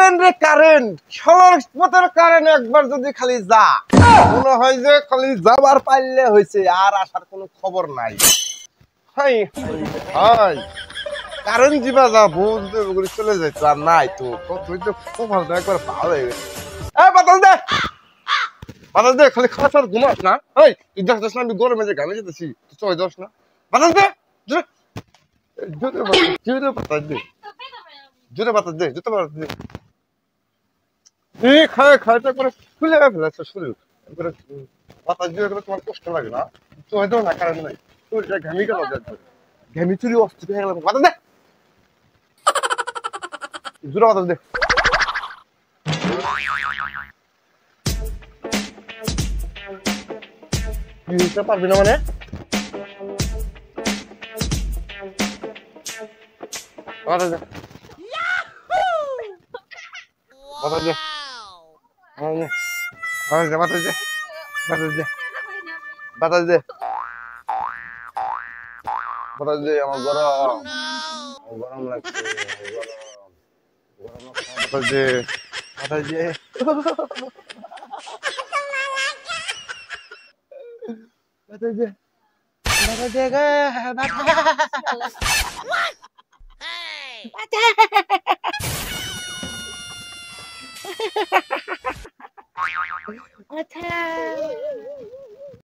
current রে current সমস্ত current একবার যদি খালি যা মনে হয় যে খালি যাবার পাইলে হয়েছে আর আসার কোনো খবর নাই হাই হাই কারেন্ট জিবা যা বুঝতে ওগুলি চলে যাইতো আর নাই তো তুই তো খুব ভালো একবার ভালো হয়ে গেছে বাতাস দে খালি খাওয়া ছাড়া ঘুমাস না এই তুই দেখছিস না আমি গরমে যে ঘামে যেতেছি তুই চলে যাস না বাতাস দে জোরে বাতাস দে জোরে বাতাস দে জোরে বাতাস দে এই খায় খায়টা করে খুলে ফেলেছে শরীর করে বাতাস দিয়ে করে তোমার কষ্ট লাগে না চলে যাও না কারণ নাই শরীরটা ঘামি গেল ঘামি চুরি অস্থির হয়ে গেল বাতাস দে জোরে বাতাস দে বুঝতে পারবি না মানে বাতাস দে বাতাস দে বাতাস দে বাতাস দে বাতাস দে বাতাস দে আমার গরম গরম লাগছে গরম বাতাস দে বাতাস দে বাতাস দে বাতাস দে গে বাতাস